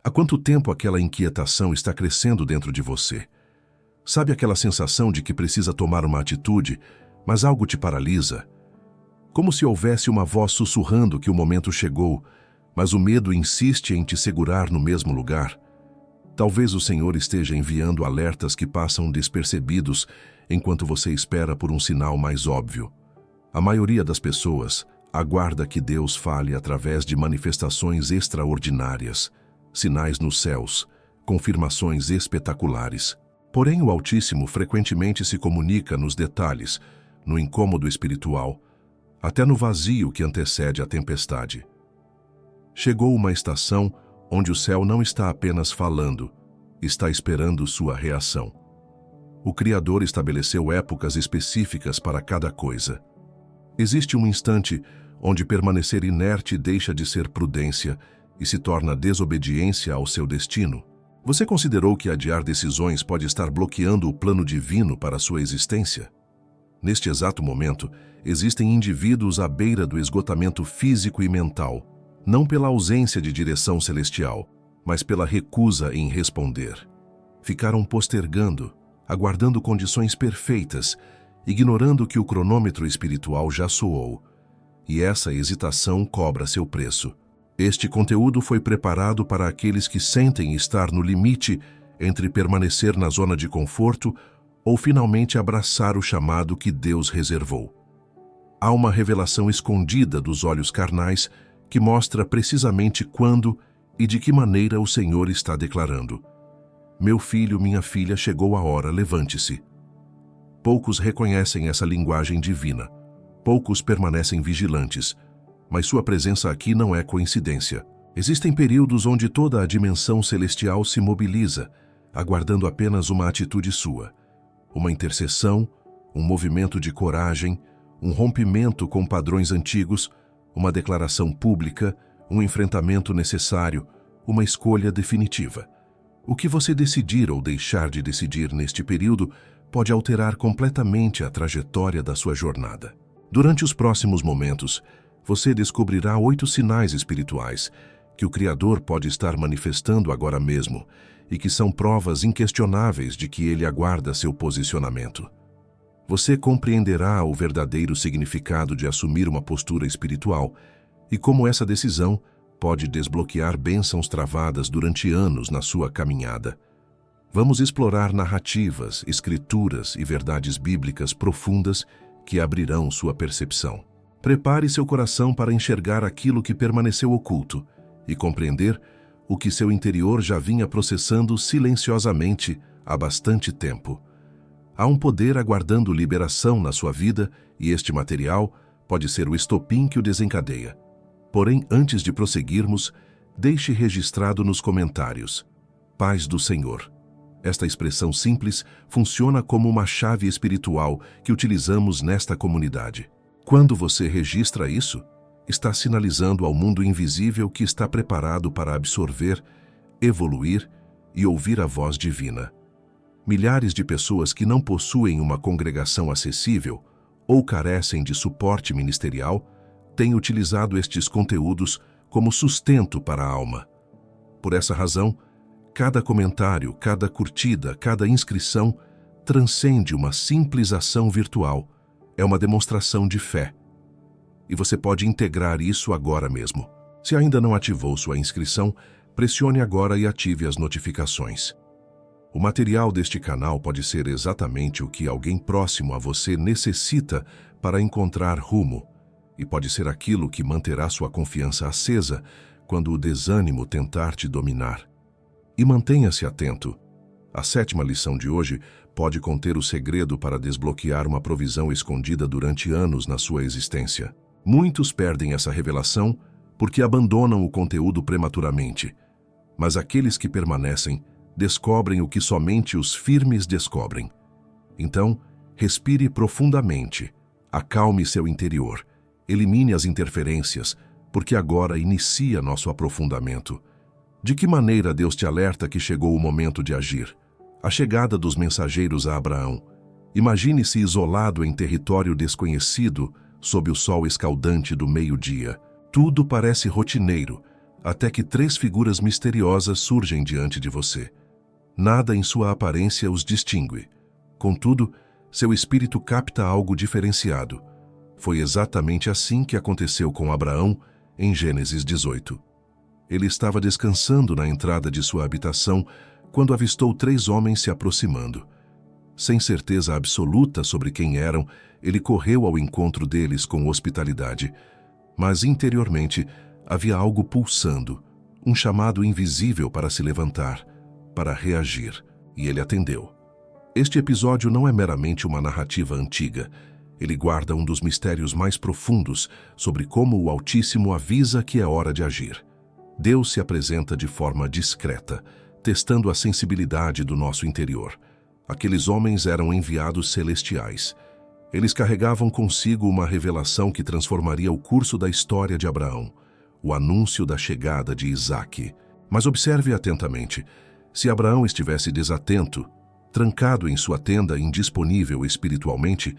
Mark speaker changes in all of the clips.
Speaker 1: Há quanto tempo aquela inquietação está crescendo dentro de você? Sabe aquela sensação de que precisa tomar uma atitude, mas algo te paralisa? Como se houvesse uma voz sussurrando que o momento chegou, mas o medo insiste em te segurar no mesmo lugar? Talvez o Senhor esteja enviando alertas que passam despercebidos enquanto você espera por um sinal mais óbvio. A maioria das pessoas aguarda que Deus fale através de manifestações extraordinárias, sinais nos céus, confirmações espetaculares. Porém, o Altíssimo frequentemente se comunica nos detalhes, no incômodo espiritual, até no vazio que antecede a tempestade. Chegou uma estação onde o céu não está apenas falando, está esperando sua reação. O Criador estabeleceu épocas específicas para cada coisa. Existe um instante onde permanecer inerte deixa de ser prudência e se torna desobediência ao seu destino. Você considerou que adiar decisões pode estar bloqueando o plano divino para a sua existência? Neste exato momento, existem indivíduos à beira do esgotamento físico e mental, não pela ausência de direção celestial, mas pela recusa em responder. Ficaram postergando, aguardando condições perfeitas, ignorando que o cronômetro espiritual já soou, e essa hesitação cobra seu preço. Este conteúdo foi preparado para aqueles que sentem estar no limite entre permanecer na zona de conforto ou finalmente abraçar o chamado que Deus reservou. Há uma revelação escondida dos olhos carnais que mostra precisamente quando e de que maneira o Senhor está declarando: meu filho, minha filha, chegou a hora, levante-se. Poucos reconhecem essa linguagem divina, poucos permanecem vigilantes, mas sua presença aqui não é coincidência. Existem períodos onde toda a dimensão celestial se mobiliza, aguardando apenas uma atitude sua, uma intercessão, um movimento de coragem, um rompimento com padrões antigos, uma declaração pública, um enfrentamento necessário, uma escolha definitiva. O que você decidir ou deixar de decidir neste período pode alterar completamente a trajetória da sua jornada. Durante os próximos momentos, você descobrirá 8 sinais espirituais que o Criador pode estar manifestando agora mesmo e que são provas inquestionáveis de que Ele aguarda seu posicionamento. Você compreenderá o verdadeiro significado de assumir uma postura espiritual e como essa decisão pode desbloquear bênçãos travadas durante anos na sua caminhada. Vamos explorar narrativas, escrituras e verdades bíblicas profundas que abrirão sua percepção. Prepare seu coração para enxergar aquilo que permaneceu oculto e compreender o que seu interior já vinha processando silenciosamente há bastante tempo. Há um poder aguardando liberação na sua vida e este material pode ser o estopim que o desencadeia. Porém, antes de prosseguirmos, deixe registrado nos comentários: Paz do Senhor. Esta expressão simples funciona como uma chave espiritual que utilizamos nesta comunidade. Quando você registra isso, está sinalizando ao mundo invisível que está preparado para absorver, evoluir e ouvir a voz divina. Milhares de pessoas que não possuem uma congregação acessível ou carecem de suporte ministerial têm utilizado estes conteúdos como sustento para a alma. Por essa razão, cada comentário, cada curtida, cada inscrição transcende uma simples ação virtual. É uma demonstração de fé. E você pode integrar isso agora mesmo. Se ainda não ativou sua inscrição, pressione agora e ative as notificações. O material deste canal pode ser exatamente o que alguém próximo a você necessita para encontrar rumo, e pode ser aquilo que manterá sua confiança acesa quando o desânimo tentar te dominar. E mantenha-se atento. A 7ª lição de hoje pode conter o segredo para desbloquear uma provisão escondida durante anos na sua existência. Muitos perdem essa revelação porque abandonam o conteúdo prematuramente, mas aqueles que permanecem descobrem o que somente os firmes descobrem. Então, respire profundamente, acalme seu interior, elimine as interferências, porque agora inicia nosso aprofundamento. De que maneira Deus te alerta que chegou o momento de agir? A chegada dos mensageiros a Abraão. Imagine-se isolado em território desconhecido, sob o sol escaldante do meio-dia. Tudo parece rotineiro. até que 3 figuras misteriosas surgem diante de você. Nada em sua aparência os distingue. Contudo, seu espírito capta algo diferenciado. Foi exatamente assim que aconteceu com Abraão em Gênesis 18. Ele estava descansando na entrada de sua habitação quando avistou 3 homens se aproximando. Sem certeza absoluta sobre quem eram, ele correu ao encontro deles com hospitalidade. Mas interiormente havia algo pulsando, um chamado invisível para se levantar, para reagir, e ele atendeu. Este episódio não é meramente uma narrativa antiga. Ele guarda um dos mistérios mais profundos sobre como o Altíssimo avisa que é hora de agir. Deus se apresenta de forma discreta, testando a sensibilidade do nosso interior. Aqueles homens eram enviados celestiais. Eles carregavam consigo uma revelação que transformaria o curso da história de Abraão, o anúncio da chegada de Isaque. Mas observe atentamente. Se Abraão estivesse desatento, trancado em sua tenda, indisponível espiritualmente,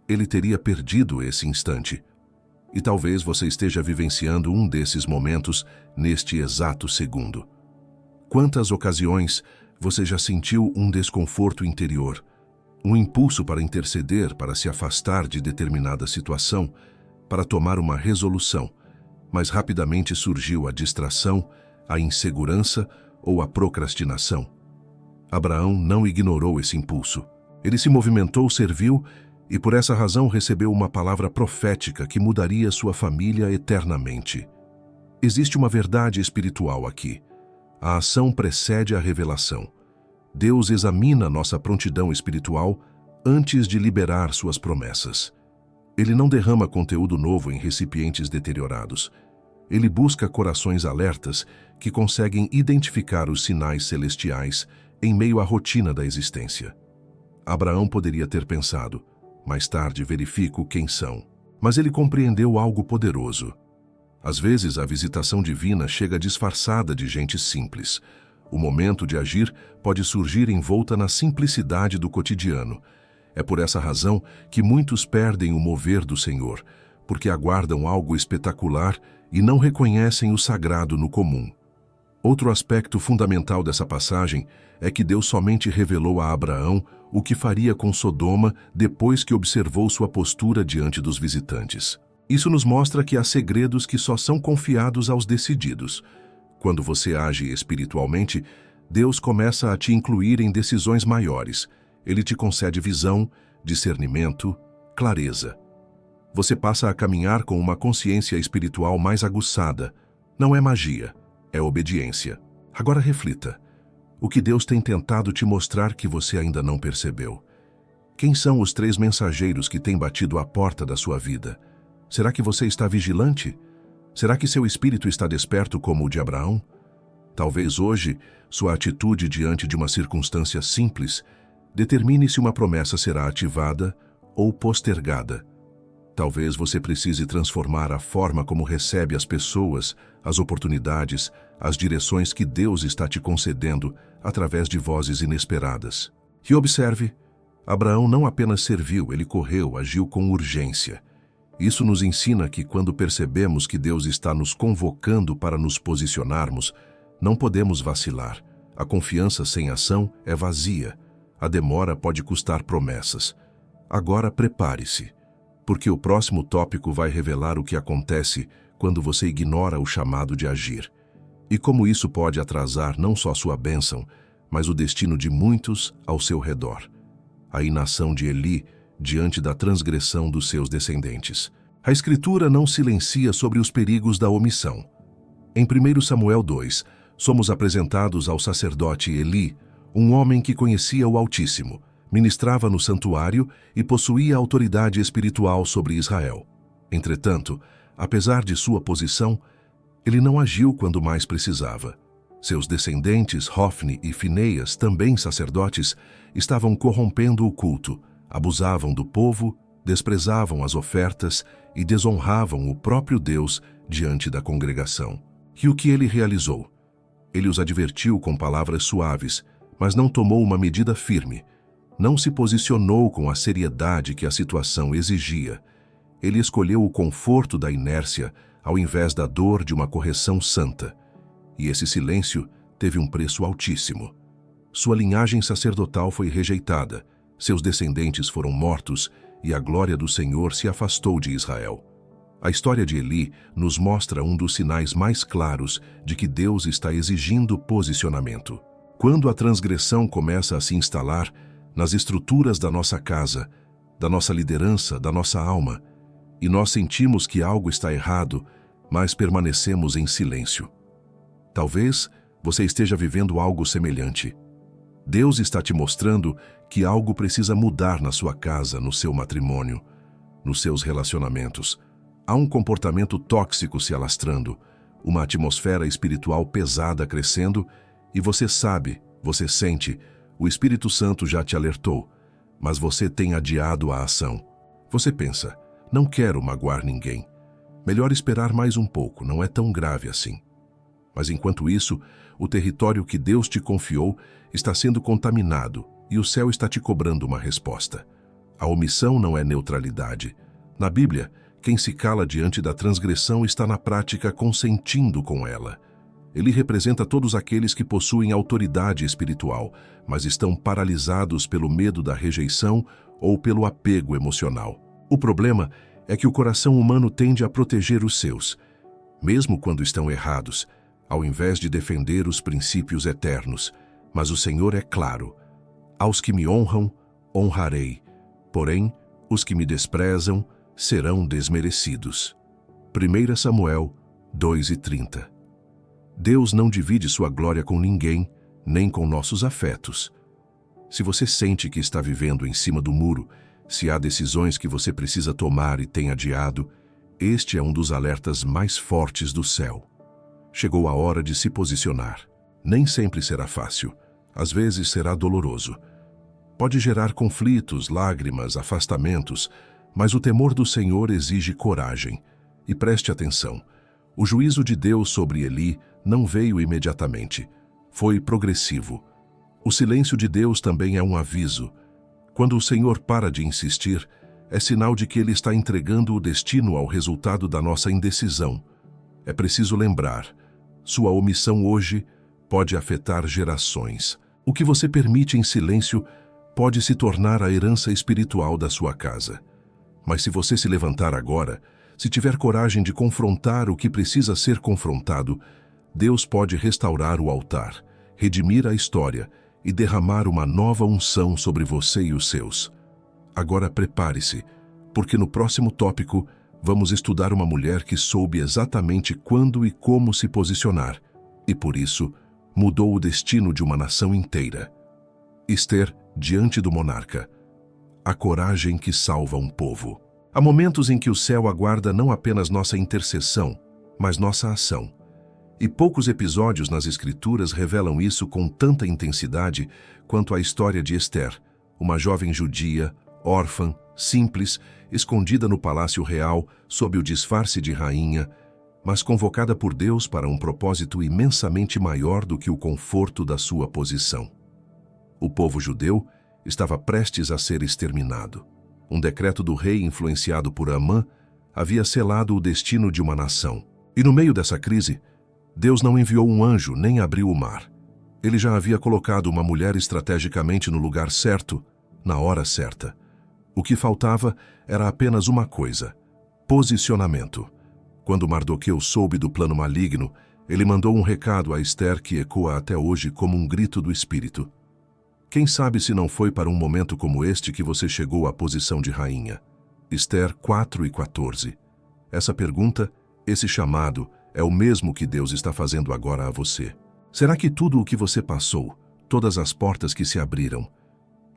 Speaker 1: ele teria perdido esse instante. E talvez você esteja vivenciando um desses momentos neste exato segundo. Quantas ocasiões você já sentiu um desconforto interior, um impulso para interceder, para se afastar de determinada situação, para tomar uma resolução, mas rapidamente surgiu a distração, a insegurança ou a procrastinação? Abraão não ignorou esse impulso. Ele se movimentou, serviu e por essa razão recebeu uma palavra profética que mudaria sua família eternamente. Existe uma verdade espiritual aqui. A ação precede a revelação. Deus examina nossa prontidão espiritual antes de liberar suas promessas. Ele não derrama conteúdo novo em recipientes deteriorados. Ele busca corações alertas que conseguem identificar os sinais celestiais em meio à rotina da existência. Abraão poderia ter pensado: mais tarde verifico quem são. Mas ele compreendeu algo poderoso. Às vezes a visitação divina chega disfarçada de gente simples. O momento de agir pode surgir envolta na simplicidade do cotidiano. É por essa razão que muitos perdem o mover do Senhor, porque aguardam algo espetacular e não reconhecem o sagrado no comum. Outro aspecto fundamental dessa passagem é que Deus somente revelou a Abraão o que faria com Sodoma depois que observou sua postura diante dos visitantes. Isso nos mostra que há segredos que só são confiados aos decididos. Quando você age espiritualmente, Deus começa a te incluir em decisões maiores. Ele te concede visão, discernimento, clareza. Você passa a caminhar com uma consciência espiritual mais aguçada. Não é magia, é obediência. Agora reflita. O que Deus tem tentado te mostrar que você ainda não percebeu? Quem são os 3 mensageiros que têm batido à porta da sua vida? Será que você está vigilante? Será que seu espírito está desperto como o de Abraão? Talvez hoje, sua atitude diante de uma circunstância simples determine se uma promessa será ativada ou postergada. Talvez você precise transformar a forma como recebe as pessoas, as oportunidades, as direções que Deus está te concedendo através de vozes inesperadas. E observe, Abraão não apenas serviu, ele correu, agiu com urgência. Isso nos ensina que quando percebemos que Deus está nos convocando para nos posicionarmos, não podemos vacilar. A confiança sem ação é vazia. A demora pode custar promessas. Agora prepare-se, porque o próximo tópico vai revelar o que acontece quando você ignora o chamado de agir. E como isso pode atrasar não só sua bênção, mas o destino de muitos ao seu redor. A inação de Eli diante da transgressão dos seus descendentes. A Escritura não silencia sobre os perigos da omissão. Em 1 Samuel 2, somos apresentados ao sacerdote Eli, um homem que conhecia o Altíssimo, ministrava no santuário e possuía autoridade espiritual sobre Israel. Entretanto, apesar de sua posição, ele não agiu quando mais precisava. Seus descendentes, Hofni e Fineias, também sacerdotes, estavam corrompendo o culto, abusavam do povo, desprezavam as ofertas e desonravam o próprio Deus diante da congregação. E o que ele realizou? Ele os advertiu com palavras suaves, mas não tomou uma medida firme. Não se posicionou com a seriedade que a situação exigia. Ele escolheu o conforto da inércia ao invés da dor de uma correção santa. E esse silêncio teve um preço altíssimo. Sua linhagem sacerdotal foi rejeitada, seus descendentes foram mortos e a glória do Senhor se afastou de Israel. A história de Eli nos mostra um dos sinais mais claros de que Deus está exigindo posicionamento. Quando a transgressão começa a se instalar nas estruturas da nossa casa, da nossa liderança, da nossa alma, e nós sentimos que algo está errado, mas permanecemos em silêncio. Talvez você esteja vivendo algo semelhante. Deus está te mostrando que algo precisa mudar na sua casa, no seu matrimônio, nos seus relacionamentos. Há um comportamento tóxico se alastrando, uma atmosfera espiritual pesada crescendo, e você sabe, você sente, o Espírito Santo já te alertou, mas você tem adiado a ação. Você pensa, não quero magoar ninguém. Melhor esperar mais um pouco, não é tão grave assim. Mas enquanto isso, o território que Deus te confiou está sendo contaminado e o céu está te cobrando uma resposta. A omissão não é neutralidade. Na Bíblia, quem se cala diante da transgressão está na prática consentindo com ela. Ele representa todos aqueles que possuem autoridade espiritual, mas estão paralisados pelo medo da rejeição ou pelo apego emocional. O problema é que o coração humano tende a proteger os seus, mesmo quando estão errados, ao invés de defender os princípios eternos. Mas o Senhor é claro: aos que me honram, honrarei, porém, os que me desprezam serão desmerecidos. 1 Samuel 2:30. Deus não divide sua glória com ninguém, nem com nossos afetos. Se você sente que está vivendo em cima do muro, se há decisões que você precisa tomar e tem adiado, este é um dos alertas mais fortes do céu. Chegou a hora de se posicionar. Nem sempre será fácil. Às vezes será doloroso. Pode gerar conflitos, lágrimas, afastamentos, mas o temor do Senhor exige coragem. E preste atenção, o juízo de Deus sobre Eli não veio imediatamente. Foi progressivo. O silêncio de Deus também é um aviso. Quando o Senhor para de insistir, é sinal de que Ele está entregando o destino ao resultado da nossa indecisão. É preciso lembrar, sua omissão hoje pode afetar gerações. O que você permite em silêncio pode se tornar a herança espiritual da sua casa. Mas se você se levantar agora, se tiver coragem de confrontar o que precisa ser confrontado, Deus pode restaurar o altar, redimir a história e derramar uma nova unção sobre você e os seus. Agora prepare-se, porque no próximo tópico vamos estudar uma mulher que soube exatamente quando e como se posicionar, e por isso mudou o destino de uma nação inteira. Ester diante do monarca. A coragem que salva um povo. Há momentos em que o céu aguarda não apenas nossa intercessão, mas nossa ação. E poucos episódios nas Escrituras revelam isso com tanta intensidade quanto a história de Ester, uma jovem judia, órfã, simples, escondida no palácio real sob o disfarce de rainha, mas convocada por Deus para um propósito imensamente maior do que o conforto da sua posição. O povo judeu estava prestes a ser exterminado. Um decreto do rei influenciado por Amã havia selado o destino de uma nação. E no meio dessa crise, Deus não enviou um anjo nem abriu o mar. Ele já havia colocado uma mulher estrategicamente no lugar certo, na hora certa. O que faltava era apenas uma coisa: posicionamento. Quando Mardoqueu soube do plano maligno, ele mandou um recado a Ester que ecoa até hoje como um grito do Espírito. Quem sabe se não foi para um momento como este que você chegou à posição de rainha? Ester 4:14. Essa pergunta, esse chamado, é o mesmo que Deus está fazendo agora a você. Será que tudo o que você passou, todas as portas que se abriram,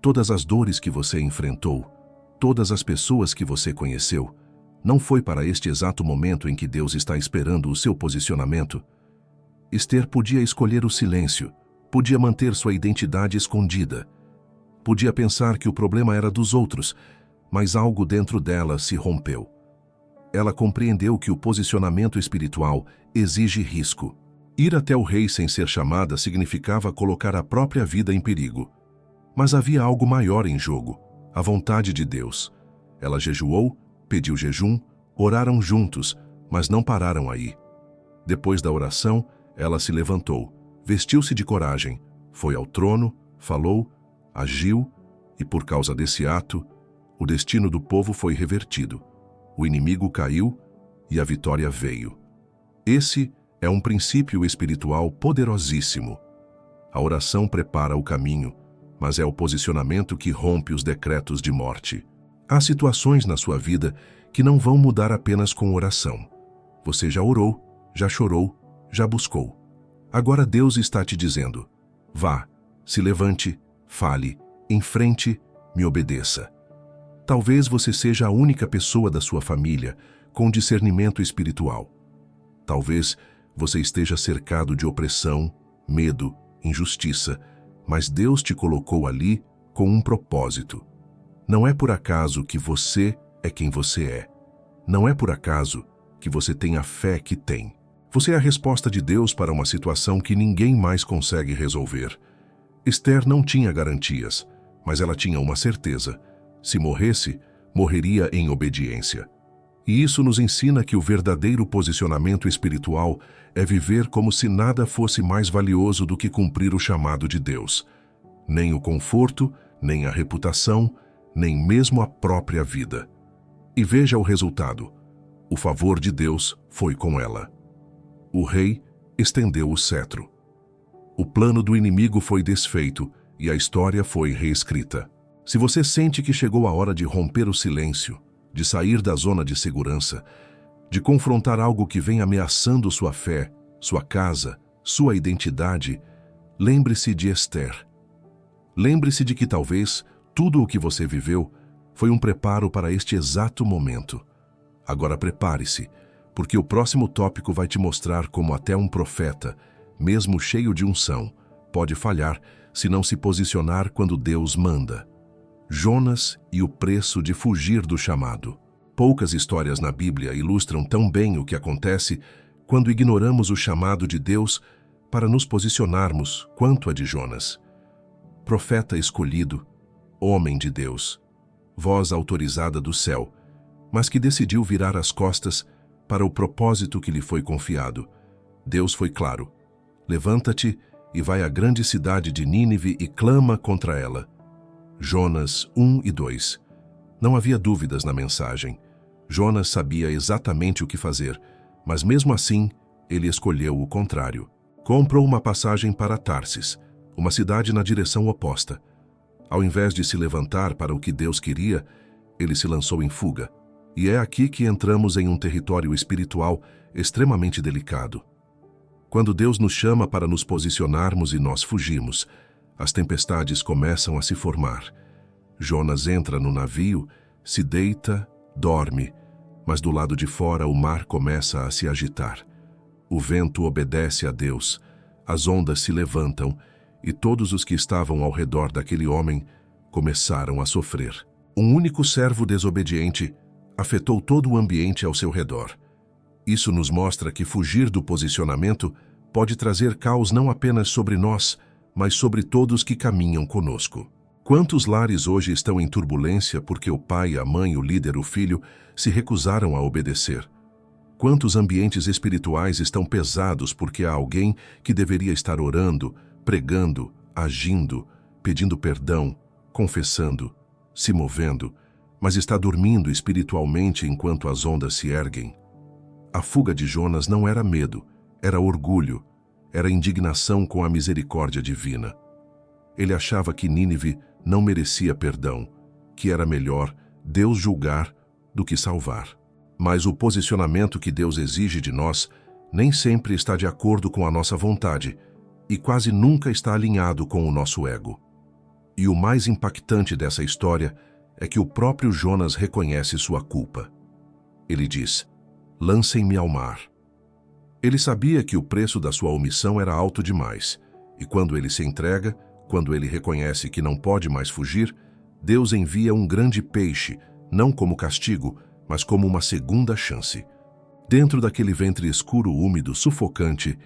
Speaker 1: todas as dores que você enfrentou, todas as pessoas que você conheceu, não foi para este exato momento em que Deus está esperando o seu posicionamento? Ester podia escolher o silêncio, podia manter sua identidade escondida, podia pensar que o problema era dos outros, mas algo dentro dela se rompeu. Ela compreendeu que o posicionamento espiritual exige risco. Ir até o rei sem ser chamada significava colocar a própria vida em perigo. Mas havia algo maior em jogo, a vontade de Deus. Ela jejuou, pediu jejum, oraram juntos, mas não pararam aí. Depois da oração, ela se levantou, vestiu-se de coragem, foi ao trono, falou, agiu, e por causa desse ato, o destino do povo foi revertido. O inimigo caiu e a vitória veio. Esse é um princípio espiritual poderosíssimo. A oração prepara o caminho, mas é o posicionamento que rompe os decretos de morte. Há situações na sua vida que não vão mudar apenas com oração. Você já orou, já chorou, já buscou. Agora Deus está te dizendo: vá, se levante, fale, enfrente, me obedeça. Talvez você seja a única pessoa da sua família com discernimento espiritual. Talvez você esteja cercado de opressão, medo, injustiça, mas Deus te colocou ali com um propósito. Não é por acaso que você é quem você é. Não é por acaso que você tem a fé que tem. Você é a resposta de Deus para uma situação que ninguém mais consegue resolver. Esther não tinha garantias, mas ela tinha uma certeza. Se morresse, morreria em obediência. E isso nos ensina que o verdadeiro posicionamento espiritual é viver como se nada fosse mais valioso do que cumprir o chamado de Deus. Nem o conforto, nem a reputação, nem mesmo a própria vida. E veja o resultado. O favor de Deus foi com ela. O rei estendeu o cetro. O plano do inimigo foi desfeito e a história foi reescrita. Se você sente que chegou a hora de romper o silêncio, de sair da zona de segurança, de confrontar algo que vem ameaçando sua fé, sua casa, sua identidade, lembre-se de Esther. Lembre-se de que talvez tudo o que você viveu foi um preparo para este exato momento. Agora prepare-se, porque o próximo tópico vai te mostrar como até um profeta, mesmo cheio de unção, pode falhar se não se posicionar quando Deus manda. Jonas e o preço de fugir do chamado. Poucas histórias na Bíblia ilustram tão bem o que acontece quando ignoramos o chamado de Deus para nos posicionarmos quanto a de Jonas. Profeta escolhido, homem de Deus, voz autorizada do céu, mas que decidiu virar as costas para o propósito que lhe foi confiado. Deus foi claro: levanta-te e vai à grande cidade de Nínive e clama contra ela. Jonas 1 e 2. Não havia dúvidas na mensagem. Jonas sabia exatamente o que fazer, mas mesmo assim, ele escolheu o contrário. Comprou uma passagem para Tarsis, uma cidade na direção oposta. Ao invés de se levantar para o que Deus queria, ele se lançou em fuga. E é aqui que entramos em um território espiritual extremamente delicado. Quando Deus nos chama para nos posicionarmos e nós fugimos, as tempestades começam a se formar. Jonas entra no navio, se deita, dorme, mas do lado de fora o mar começa a se agitar. O vento obedece a Deus, as ondas se levantam e todos os que estavam ao redor daquele homem começaram a sofrer. Um único servo desobediente afetou todo o ambiente ao seu redor. Isso nos mostra que fugir do posicionamento pode trazer caos não apenas sobre nós, mas sobre todos que caminham conosco. Quantos lares hoje estão em turbulência porque o pai, a mãe, o líder, o filho se recusaram a obedecer? Quantos ambientes espirituais estão pesados porque há alguém que deveria estar orando, pregando, agindo, pedindo perdão, confessando, se movendo, mas está dormindo espiritualmente enquanto as ondas se erguem? A fuga de Jonas não era medo, era orgulho, era indignação com a misericórdia divina. Ele achava que Nínive não merecia perdão, que era melhor Deus julgar do que salvar. Mas o posicionamento que Deus exige de nós nem sempre está de acordo com a nossa vontade e quase nunca está alinhado com o nosso ego. E o mais impactante dessa história é que o próprio Jonas reconhece sua culpa. Ele diz: "Lancem-me ao mar." Ele sabia que o preço da sua omissão era alto demais, e quando ele se entrega, quando ele reconhece que não pode mais fugir, Deus envia um grande peixe, não como castigo, mas como uma segunda chance. Dentro daquele ventre escuro, úmido, sufocante,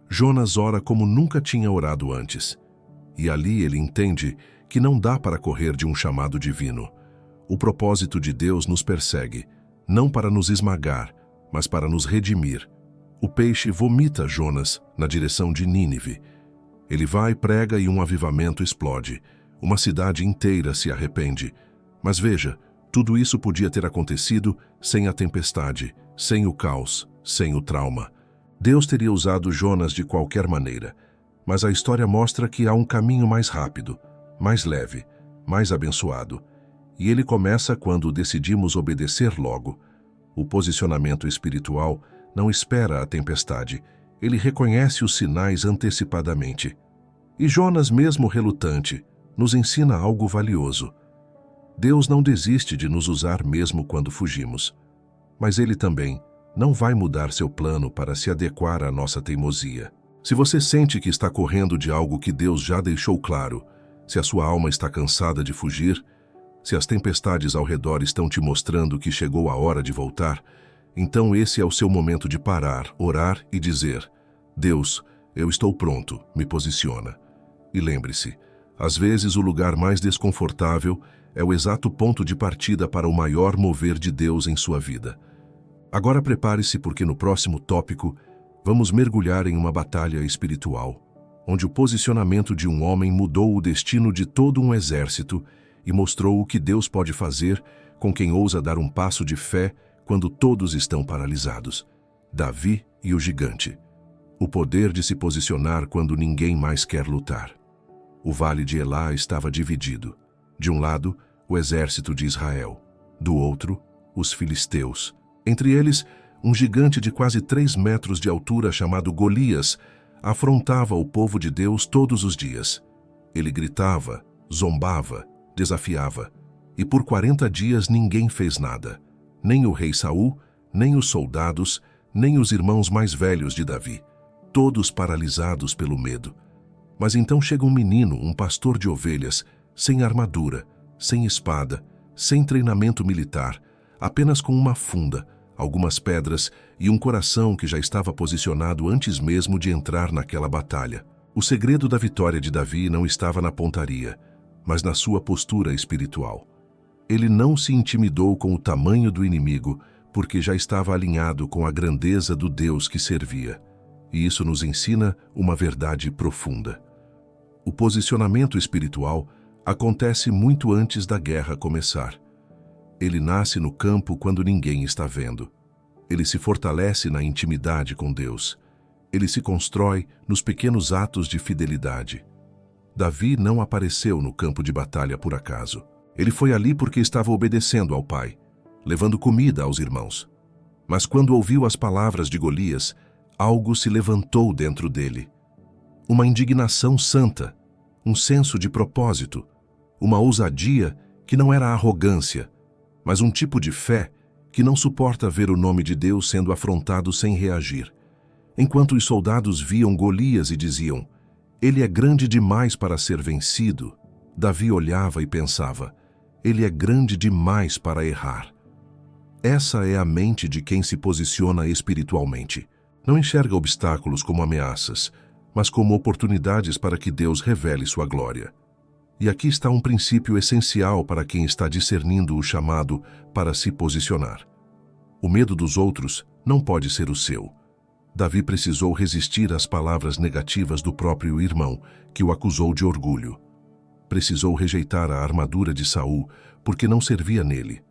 Speaker 1: Jonas ora como nunca tinha orado antes. E ali ele entende que não dá para correr de um chamado divino. O propósito de Deus nos persegue, não para nos esmagar, mas para nos redimir. O peixe vomita Jonas na direção de Nínive. Ele vai, prega e um avivamento explode. Uma cidade inteira se arrepende. Mas veja, tudo isso podia ter acontecido sem a tempestade, sem o caos, sem o trauma. Deus teria usado Jonas de qualquer maneira, mas a história mostra que há um caminho mais rápido, mais leve, mais abençoado. E ele começa quando decidimos obedecer logo. O posicionamento espiritual não espera a tempestade, ele reconhece os sinais antecipadamente. E Jonas, mesmo relutante, nos ensina algo valioso. Deus não desiste de nos usar mesmo quando fugimos, mas ele também não vai mudar seu plano para se adequar à nossa teimosia. Se você sente que está correndo de algo que Deus já deixou claro, se a sua alma está cansada de fugir, se as tempestades ao redor estão te mostrando que chegou a hora de voltar, então esse é o seu momento de parar, orar e dizer: Deus, eu estou pronto, me posiciona. E lembre-se, às vezes o lugar mais desconfortável é o exato ponto de partida para o maior mover de Deus em sua vida. Agora prepare-se, porque no próximo tópico vamos mergulhar em uma batalha espiritual, onde o posicionamento de um homem mudou o destino de todo um exército e mostrou o que Deus pode fazer com quem ousa dar um passo de fé quando todos estão paralisados. Davi e o gigante. O poder de se posicionar quando ninguém mais quer lutar. O vale de Elá estava dividido. De um lado, o exército de Israel. Do outro, os filisteus. Entre eles, um gigante de quase 3 metros de altura chamado Golias afrontava o povo de Deus todos os dias. Ele gritava, zombava, desafiava, e por 40 dias ninguém fez nada. Nem o rei Saul, nem os soldados, nem os irmãos mais velhos de Davi. Todos paralisados pelo medo. Mas então chega um menino, um pastor de ovelhas, sem armadura, sem espada, sem treinamento militar, apenas com uma funda, algumas pedras e um coração que já estava posicionado antes mesmo de entrar naquela batalha. O segredo da vitória de Davi não estava na pontaria, mas na sua postura espiritual. Ele não se intimidou com o tamanho do inimigo, porque já estava alinhado com a grandeza do Deus que servia. E isso nos ensina uma verdade profunda. O posicionamento espiritual acontece muito antes da guerra começar. Ele nasce no campo quando ninguém está vendo. Ele se fortalece na intimidade com Deus. Ele se constrói nos pequenos atos de fidelidade. Davi não apareceu no campo de batalha por acaso. Ele foi ali porque estava obedecendo ao pai, levando comida aos irmãos. Mas quando ouviu as palavras de Golias, algo se levantou dentro dele. Uma indignação santa, um senso de propósito, uma ousadia que não era arrogância, mas um tipo de fé que não suporta ver o nome de Deus sendo afrontado sem reagir. Enquanto os soldados viam Golias e diziam: ele é grande demais para ser vencido, Davi olhava e pensava: ele é grande demais para errar. Essa é a mente de quem se posiciona espiritualmente. Não enxerga obstáculos como ameaças, mas como oportunidades para que Deus revele sua glória. E aqui está um princípio essencial para quem está discernindo o chamado para se posicionar. O medo dos outros não pode ser o seu. Davi precisou resistir às palavras negativas do próprio irmão, que o acusou de orgulho. Precisou rejeitar a armadura de Saul, porque não servia nele.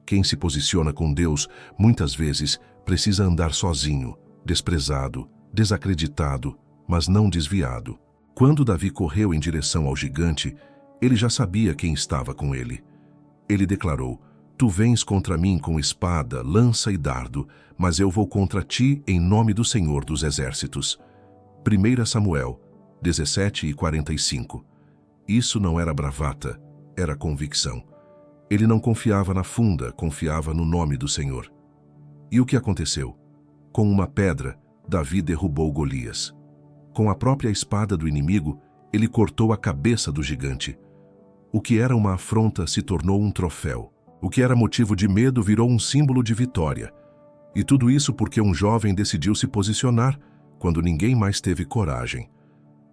Speaker 1: Quem se posiciona com Deus, muitas vezes, precisa andar sozinho, desprezado, desacreditado, mas não desviado. Quando Davi correu em direção ao gigante, ele já sabia quem estava com ele. Ele declarou: tu vens contra mim com espada, lança e dardo, mas eu vou contra ti em nome do Senhor dos Exércitos. 1 Samuel 17:45. Isso não era bravata, era convicção. Ele não confiava na funda, confiava no nome do Senhor. E o que aconteceu? Com uma pedra, Davi derrubou Golias. Com a própria espada do inimigo, ele cortou a cabeça do gigante. O que era uma afronta se tornou um troféu. O que era motivo de medo virou um símbolo de vitória. E tudo isso porque um jovem decidiu se posicionar quando ninguém mais teve coragem.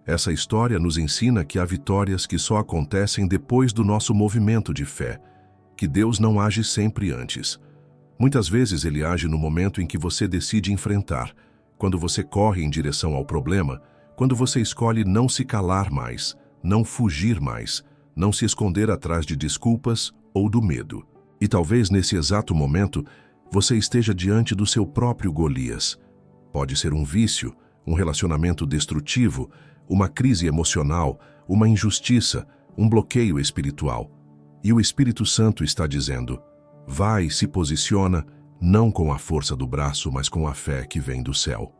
Speaker 1: Essa história nos ensina que há vitórias que só acontecem depois do nosso movimento de fé, que Deus não age sempre antes. Muitas vezes ele age no momento em que você decide enfrentar, quando você corre em direção ao problema, quando você escolhe não se calar mais, não fugir mais, não se esconder atrás de desculpas ou do medo. E talvez nesse exato momento, você esteja diante do seu próprio Golias. Pode ser um vício, um relacionamento destrutivo, uma crise emocional, uma injustiça, um bloqueio espiritual. E o Espírito Santo está dizendo: vai e se posiciona, não com a força do braço, mas com a fé que vem do céu.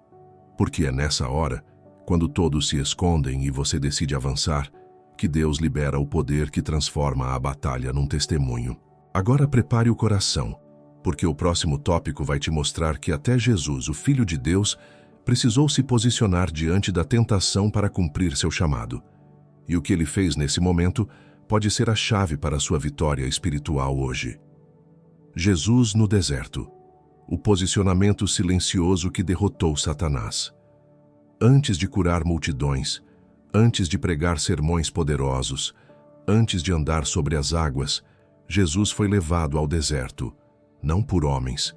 Speaker 1: Porque é nessa hora, quando todos se escondem e você decide avançar, que Deus libera o poder que transforma a batalha num testemunho. Agora prepare o coração, porque o próximo tópico vai te mostrar que até Jesus, o Filho de Deus, precisou se posicionar diante da tentação para cumprir seu chamado. E o que ele fez nesse momento pode ser a chave para a sua vitória espiritual hoje. Jesus no deserto. O posicionamento silencioso que derrotou Satanás. Antes de curar multidões, antes de pregar sermões poderosos, antes de andar sobre as águas, Jesus foi levado ao deserto, não por homens,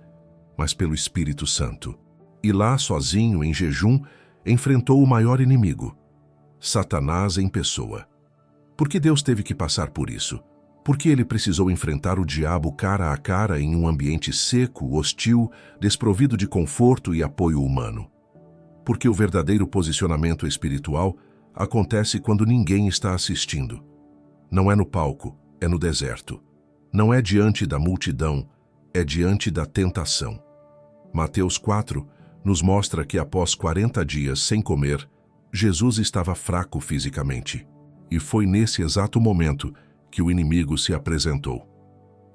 Speaker 1: mas pelo Espírito Santo. E lá, sozinho, em jejum, enfrentou o maior inimigo, Satanás em pessoa. Por que Deus teve que passar por isso? Por que ele precisou enfrentar o diabo cara a cara em um ambiente seco, hostil, desprovido de conforto e apoio humano? Porque o verdadeiro posicionamento espiritual acontece quando ninguém está assistindo. Não é no palco, é no deserto. Não é diante da multidão, é diante da tentação. Mateus 4 nos mostra que após 40 dias sem comer, Jesus estava fraco fisicamente. E foi nesse exato momento que o inimigo se apresentou.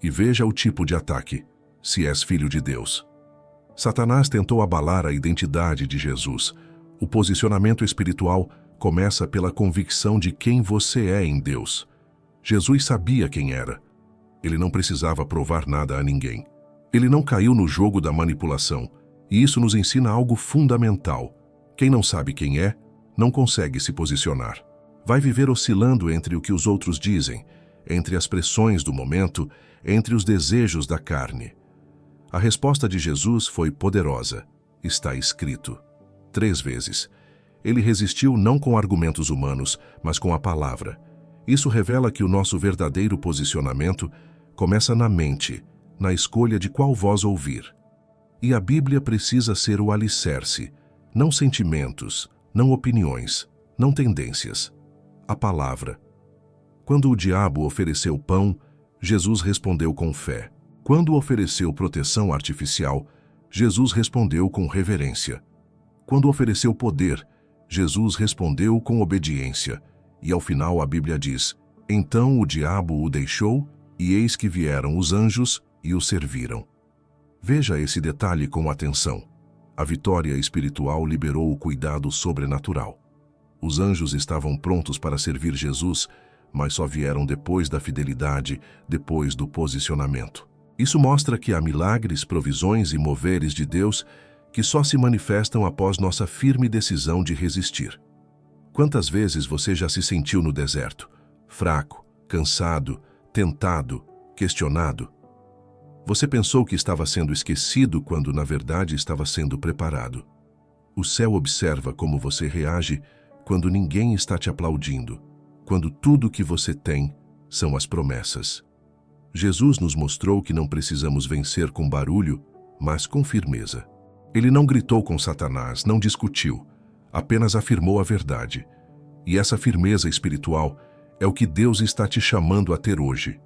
Speaker 1: E veja o tipo de ataque, se és filho de Deus. Satanás tentou abalar a identidade de Jesus. O posicionamento espiritual começa pela convicção de quem você é em Deus. Jesus sabia quem era. Ele não precisava provar nada a ninguém. Ele não caiu no jogo da manipulação. E isso nos ensina algo fundamental. Quem não sabe quem é, não consegue se posicionar. Vai viver oscilando entre o que os outros dizem, entre as pressões do momento, entre os desejos da carne. A resposta de Jesus foi poderosa. Está escrito. 3 vezes. Ele resistiu não com argumentos humanos, mas com a palavra. Isso revela que o nosso verdadeiro posicionamento começa na mente, na escolha de qual voz ouvir. E a Bíblia precisa ser o alicerce, não sentimentos, não opiniões, não tendências. A palavra. Quando o diabo ofereceu pão, Jesus respondeu com fé. Quando ofereceu proteção artificial, Jesus respondeu com reverência. Quando ofereceu poder, Jesus respondeu com obediência. E ao final a Bíblia diz: então o diabo o deixou, e eis que vieram os anjos e o serviram. Veja esse detalhe com atenção. A vitória espiritual liberou o cuidado sobrenatural. Os anjos estavam prontos para servir Jesus, mas só vieram depois da fidelidade, depois do posicionamento. Isso mostra que há milagres, provisões e moveres de Deus que só se manifestam após nossa firme decisão de resistir. Quantas vezes você já se sentiu no deserto? Fraco, cansado, tentado, questionado? Você pensou que estava sendo esquecido quando, na verdade, estava sendo preparado. O céu observa como você reage quando ninguém está te aplaudindo, quando tudo que você tem são as promessas. Jesus nos mostrou que não precisamos vencer com barulho, mas com firmeza. Ele não gritou com Satanás, não discutiu, apenas afirmou a verdade. E essa firmeza espiritual é o que Deus está te chamando a ter hoje.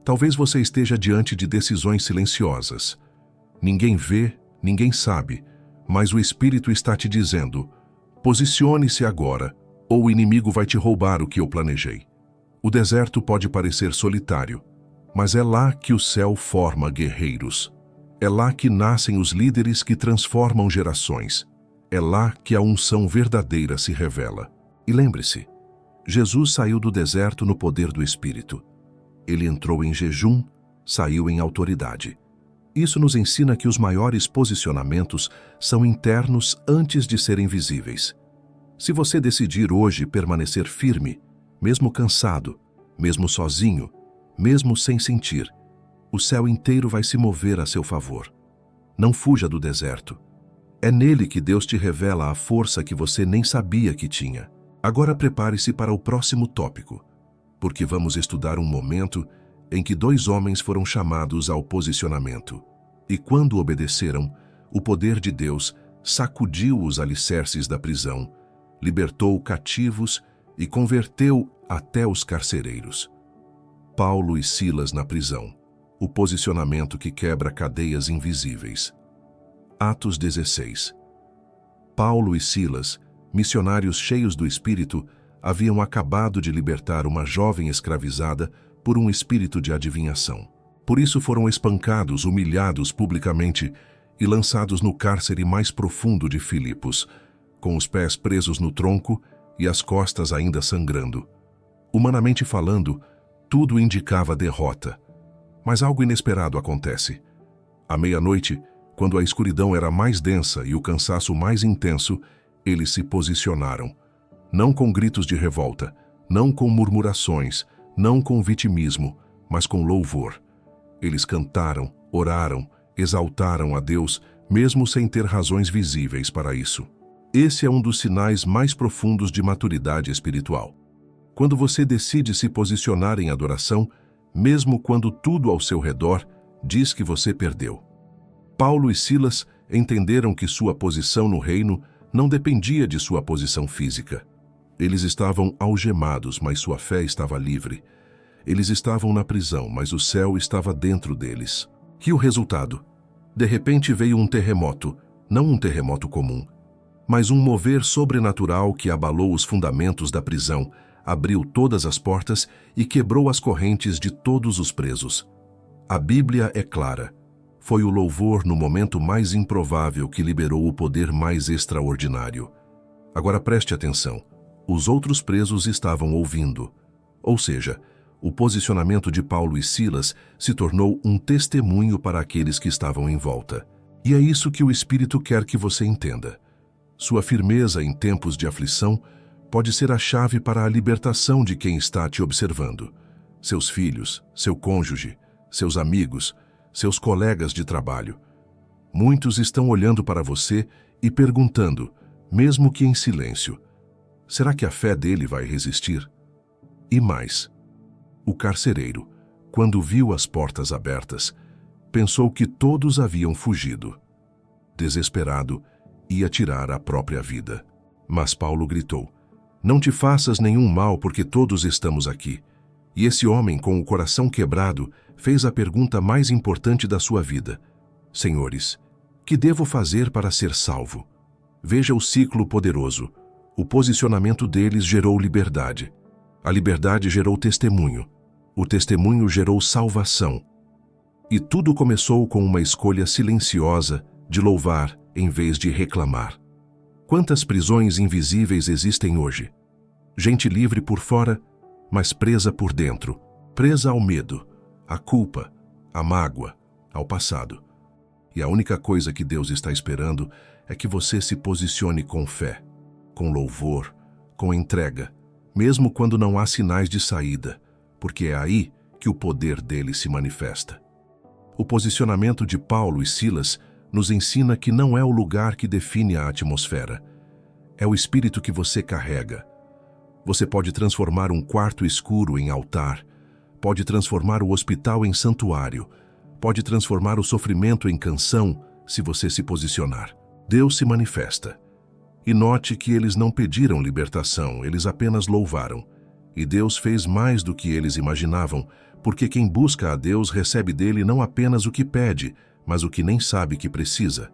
Speaker 1: Talvez você esteja diante de decisões silenciosas. Ninguém vê, ninguém sabe, mas o Espírito está te dizendo: posicione-se agora, ou o inimigo vai te roubar o que eu planejei. O deserto pode parecer solitário, mas é lá que o céu forma guerreiros. É lá que nascem os líderes que transformam gerações. É lá que a unção verdadeira se revela. E lembre-se, Jesus saiu do deserto no poder do Espírito. Ele entrou em jejum, saiu em autoridade. Isso nos ensina que os maiores posicionamentos são internos antes de serem visíveis. Se você decidir hoje permanecer firme, mesmo cansado, mesmo sozinho, mesmo sem sentir, o céu inteiro vai se mover a seu favor. Não fuja do deserto. É nele que Deus te revela a força que você nem sabia que tinha. Agora prepare-se para o próximo tópico, porque vamos estudar um momento em que 2 homens foram chamados ao posicionamento. E quando obedeceram, o poder de Deus sacudiu os alicerces da prisão, libertou cativos e converteu até os carcereiros. Paulo e Silas na prisão. O posicionamento que quebra cadeias invisíveis. Atos 16. Paulo e Silas, missionários cheios do Espírito, haviam acabado de libertar uma jovem escravizada por um espírito de adivinhação. Por isso foram espancados, humilhados publicamente e lançados no cárcere mais profundo de Filipos, com os pés presos no tronco e as costas ainda sangrando. Humanamente falando, tudo indicava derrota. Mas algo inesperado acontece. À meia-noite, quando a escuridão era mais densa e o cansaço mais intenso, eles se posicionaram. Não com gritos de revolta, não com murmurações, não com vitimismo, mas com louvor. Eles cantaram, oraram, exaltaram a Deus, mesmo sem ter razões visíveis para isso. Esse é um dos sinais mais profundos de maturidade espiritual. Quando você decide se posicionar em adoração, mesmo quando tudo ao seu redor diz que você perdeu. Paulo e Silas entenderam que sua posição no reino não dependia de sua posição física. Eles estavam algemados, mas sua fé estava livre. Eles estavam na prisão, mas o céu estava dentro deles. E o resultado? De repente veio um terremoto, não um terremoto comum, mas um mover sobrenatural que abalou os fundamentos da prisão, abriu todas as portas e quebrou as correntes de todos os presos. A Bíblia é clara. Foi o louvor no momento mais improvável que liberou o poder mais extraordinário. Agora preste atenção. Os outros presos estavam ouvindo. Ou seja, o posicionamento de Paulo e Silas se tornou um testemunho para aqueles que estavam em volta. E é isso que o Espírito quer que você entenda. Sua firmeza em tempos de aflição pode ser a chave para a libertação de quem está te observando. Seus filhos, seu cônjuge, seus amigos, seus colegas de trabalho. Muitos estão olhando para você e perguntando, mesmo que em silêncio, será que a fé dele vai resistir? E mais, o carcereiro, quando viu as portas abertas, pensou que todos haviam fugido. Desesperado, ia tirar a própria vida. Mas Paulo gritou, não te faças nenhum mal porque todos estamos aqui. E esse homem, com o coração quebrado, fez a pergunta mais importante da sua vida. Senhores, que devo fazer para ser salvo? Veja o ciclo poderoso. O posicionamento deles gerou liberdade. A liberdade gerou testemunho. O testemunho gerou salvação. E tudo começou com uma escolha silenciosa de louvar em vez de reclamar. Quantas prisões invisíveis existem hoje? Gente livre por fora, mas presa por dentro. Presa ao medo, à culpa, à mágoa, ao passado. E a única coisa que Deus está esperando é que você se posicione com fé, com louvor, com entrega, mesmo quando não há sinais de saída, porque é aí que o poder dele se manifesta. O posicionamento de Paulo e Silas nos ensina que não é o lugar que define a atmosfera. É o espírito que você carrega. Você pode transformar um quarto escuro em altar, pode transformar o hospital em santuário, pode transformar o sofrimento em canção se você se posicionar. Deus se manifesta. E note que eles não pediram libertação, eles apenas louvaram. E Deus fez mais do que eles imaginavam, porque quem busca a Deus recebe dele não apenas o que pede, mas o que nem sabe que precisa.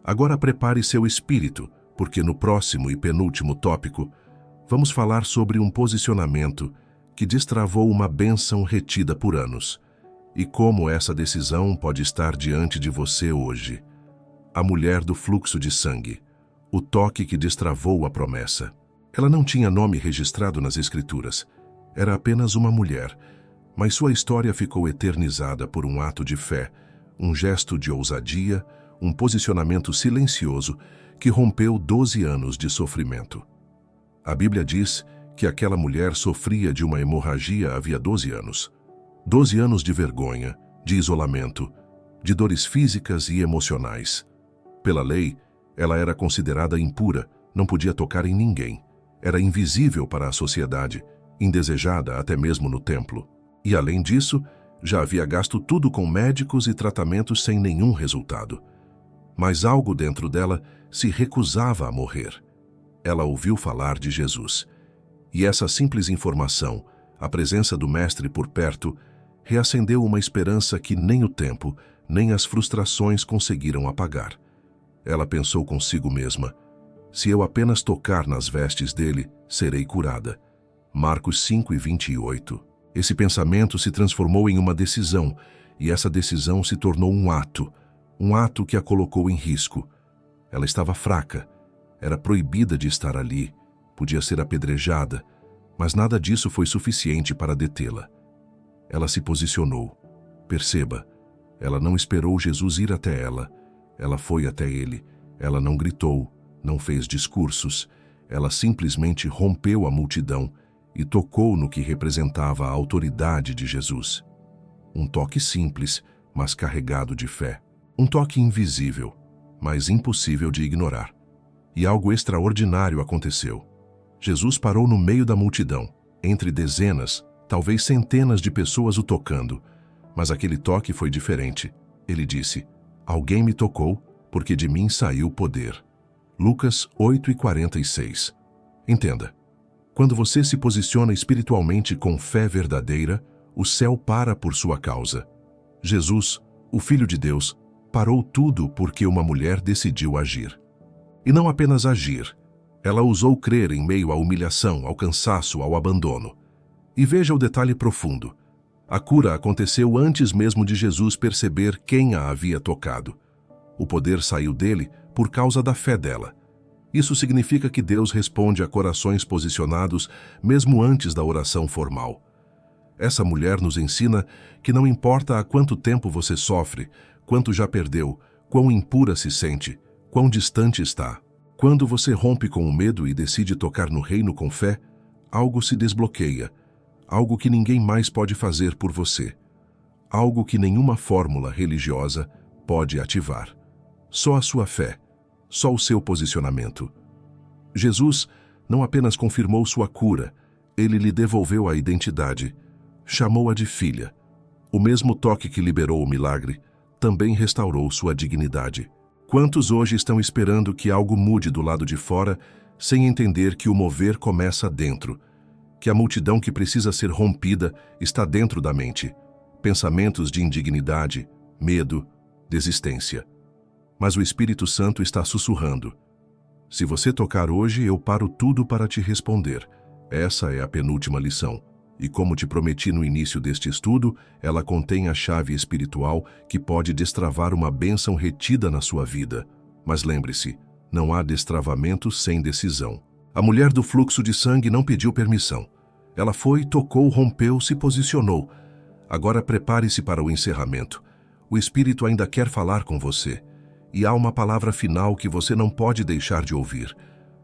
Speaker 1: Agora prepare seu espírito, porque no próximo e penúltimo tópico, vamos falar sobre um posicionamento que destravou uma bênção retida por anos. E como essa decisão pode estar diante de você hoje. A mulher do fluxo de sangue, o toque que destravou a promessa. Ela não tinha nome registrado nas Escrituras. Era apenas uma mulher, mas sua história ficou eternizada por um ato de fé, um gesto de ousadia, um posicionamento silencioso que rompeu 12 anos de sofrimento. A Bíblia diz que aquela mulher sofria de uma hemorragia havia 12 anos. 12 anos de vergonha, de isolamento, de dores físicas e emocionais. Pela lei, Ela era considerada impura, não podia tocar em ninguém. Era invisível para a sociedade, indesejada até mesmo no templo. E além disso, já havia gasto tudo com médicos e tratamentos sem nenhum resultado. Mas algo dentro dela se recusava a morrer. Ela ouviu falar de Jesus. E essa simples informação, a presença do Mestre por perto, reacendeu uma esperança que nem o tempo, nem as frustrações conseguiram apagar. Ela pensou consigo mesma: se eu apenas tocar nas vestes dele, serei curada. Marcos 5:28. Esse pensamento se transformou em uma decisão, e essa decisão se tornou um ato que a colocou em risco. Ela estava fraca, era proibida de estar ali, podia ser apedrejada, mas nada disso foi suficiente para detê-la. Ela se posicionou. Perceba, ela não esperou Jesus ir até ela. Ela foi até ele. Ela não gritou, não fez discursos. Ela simplesmente rompeu a multidão e tocou no que representava a autoridade de Jesus. Um toque simples, mas carregado de fé. Um toque invisível, mas impossível de ignorar. E algo extraordinário aconteceu. Jesus parou no meio da multidão, entre dezenas, talvez centenas de pessoas o tocando. Mas aquele toque foi diferente. Ele disse: alguém me tocou, porque de mim saiu poder. Lucas 8:46. Entenda. Quando você se posiciona espiritualmente com fé verdadeira, o céu para por sua causa. Jesus, o Filho de Deus, parou tudo porque uma mulher decidiu agir. E não apenas agir. Ela ousou crer em meio à humilhação, ao cansaço, ao abandono. E veja o detalhe profundo. A cura aconteceu antes mesmo de Jesus perceber quem a havia tocado. O poder saiu dele por causa da fé dela. Isso significa que Deus responde a corações posicionados mesmo antes da oração formal. Essa mulher nos ensina que não importa há quanto tempo você sofre, quanto já perdeu, quão impura se sente, quão distante está. Quando você rompe com o medo e decide tocar no reino com fé, algo se desbloqueia, algo que ninguém mais pode fazer por você, algo que nenhuma fórmula religiosa pode ativar. Só a sua fé, só o seu posicionamento. Jesus não apenas confirmou sua cura, ele lhe devolveu a identidade, chamou-a de filha. O mesmo toque que liberou o milagre também restaurou sua dignidade. Quantos hoje estão esperando que algo mude do lado de fora, sem entender que o mover começa dentro, que a multidão que precisa ser rompida está dentro da mente? Pensamentos de indignidade, medo, desistência. Mas o Espírito Santo está sussurrando: se você tocar hoje, eu paro tudo para te responder. Essa é a penúltima lição. E como te prometi no início deste estudo, ela contém a chave espiritual que pode destravar uma bênção retida na sua vida. Mas lembre-se, não há destravamento sem decisão. A mulher do fluxo de sangue não pediu permissão. Ela foi, tocou, rompeu, se posicionou. Agora prepare-se para o encerramento. O Espírito ainda quer falar com você. E há uma palavra final que você não pode deixar de ouvir.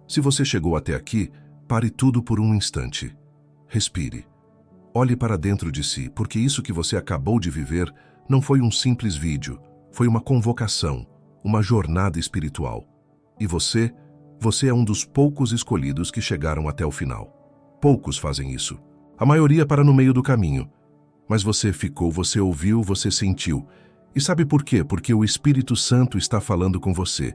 Speaker 1: Se você chegou até aqui, pare tudo por um instante. Respire. Olhe para dentro de si, porque isso que você acabou de viver não foi um simples vídeo, foi uma convocação, uma jornada espiritual. E você é um dos poucos escolhidos que chegaram até o final. Poucos fazem isso. A maioria para no meio do caminho. Mas você ficou, você ouviu, você sentiu. E sabe por quê? Porque o Espírito Santo está falando com você.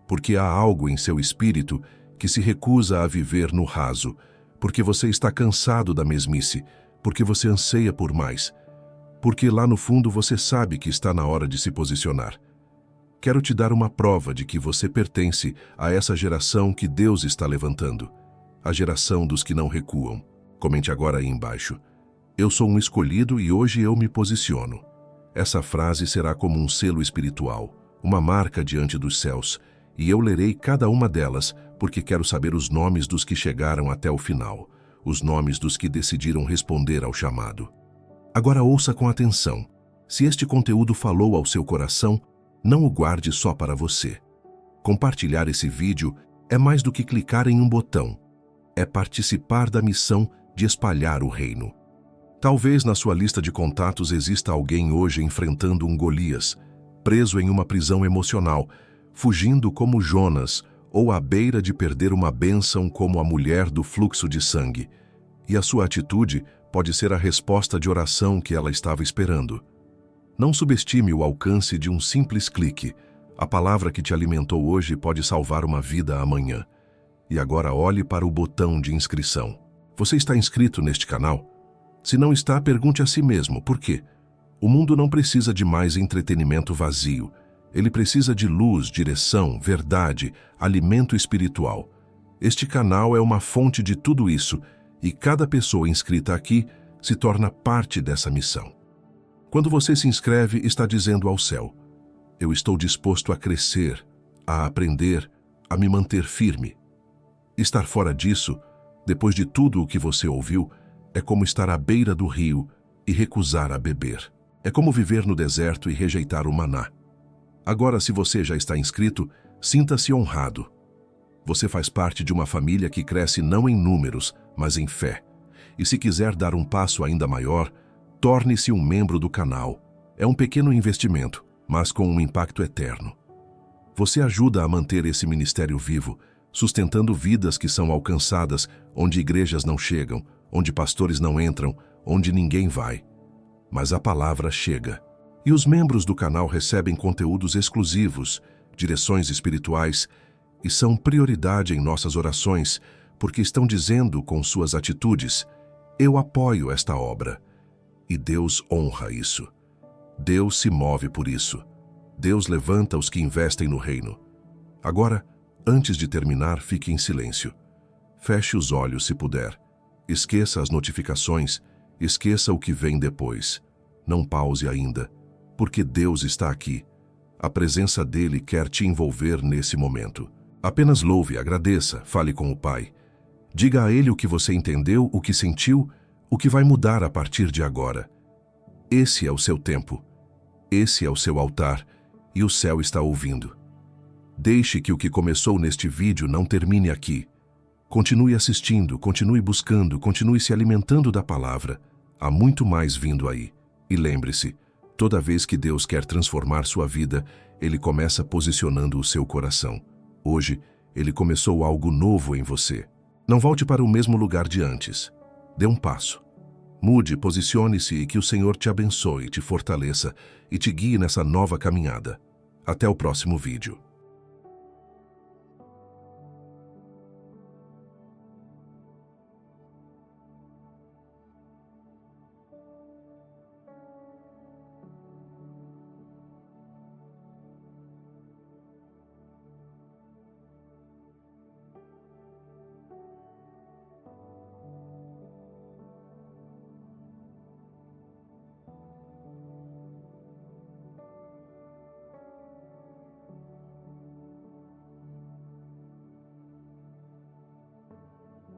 Speaker 1: Porque há algo em seu espírito que se recusa a viver no raso. Porque você está cansado da mesmice. Porque você anseia por mais. Porque lá no fundo você sabe que está na hora de se posicionar. Quero te dar uma prova de que você pertence a essa geração que Deus está levantando. A geração dos que não recuam. Comente agora aí embaixo: eu sou um escolhido e hoje eu me posiciono. Essa frase será como um selo espiritual, uma marca diante dos céus, e eu lerei cada uma delas porque quero saber os nomes dos que chegaram até o final. Os nomes dos que decidiram responder ao chamado. Agora ouça com atenção. Se este conteúdo falou ao seu coração, não o guarde só para você. Compartilhar esse vídeo é mais do que clicar em um botão. É participar da missão de espalhar o reino. Talvez na sua lista de contatos exista alguém hoje enfrentando um Golias, preso em uma prisão emocional, fugindo como Jonas, ou à beira de perder uma bênção como a mulher do fluxo de sangue. E a sua atitude pode ser a resposta de oração que ela estava esperando. Não subestime o alcance de um simples clique. A palavra que te alimentou hoje pode salvar uma vida amanhã. E agora olhe para o botão de inscrição. Você está inscrito neste canal? Se não está, pergunte a si mesmo por quê. O mundo não precisa de mais entretenimento vazio. Ele precisa de luz, direção, verdade, alimento espiritual. Este canal é uma fonte de tudo isso e cada pessoa inscrita aqui se torna parte dessa missão. Quando você se inscreve, está dizendo ao céu: eu estou disposto a crescer, a aprender, a me manter firme. Estar fora disso, depois de tudo o que você ouviu, é como estar à beira do rio e recusar a beber. É como viver no deserto e rejeitar o maná. Agora, se você já está inscrito, sinta-se honrado. Você faz parte de uma família que cresce não em números, mas em fé. E se quiser dar um passo ainda maior, torne-se um membro do canal. É um pequeno investimento, mas com um impacto eterno. Você ajuda a manter esse ministério vivo, sustentando vidas que são alcançadas onde igrejas não chegam, onde pastores não entram, onde ninguém vai. Mas a palavra chega. E os membros do canal recebem conteúdos exclusivos, direções espirituais, e são prioridade em nossas orações, porque estão dizendo com suas atitudes: eu apoio esta obra. E Deus honra isso. Deus se move por isso. Deus levanta os que investem no reino. Agora, antes de terminar, fique em silêncio. Feche os olhos se puder. Esqueça as notificações, esqueça o que vem depois. Não pause ainda, porque Deus está aqui. A presença dele quer te envolver nesse momento. Apenas louve, agradeça, fale com o Pai. Diga a ele o que você entendeu, o que sentiu, o que vai mudar a partir de agora. Esse é o seu tempo. Esse é o seu altar, e o céu está ouvindo. Deixe que o que começou neste vídeo não termine aqui. Continue assistindo, continue buscando, continue se alimentando da palavra. Há muito mais vindo aí. E lembre-se, toda vez que Deus quer transformar sua vida, Ele começa posicionando o seu coração. Hoje, Ele começou algo novo em você. Não volte para o mesmo lugar de antes. Dê um passo. Mude, posicione-se e que o Senhor te abençoe, te fortaleça e te guie nessa nova caminhada. Até o próximo vídeo.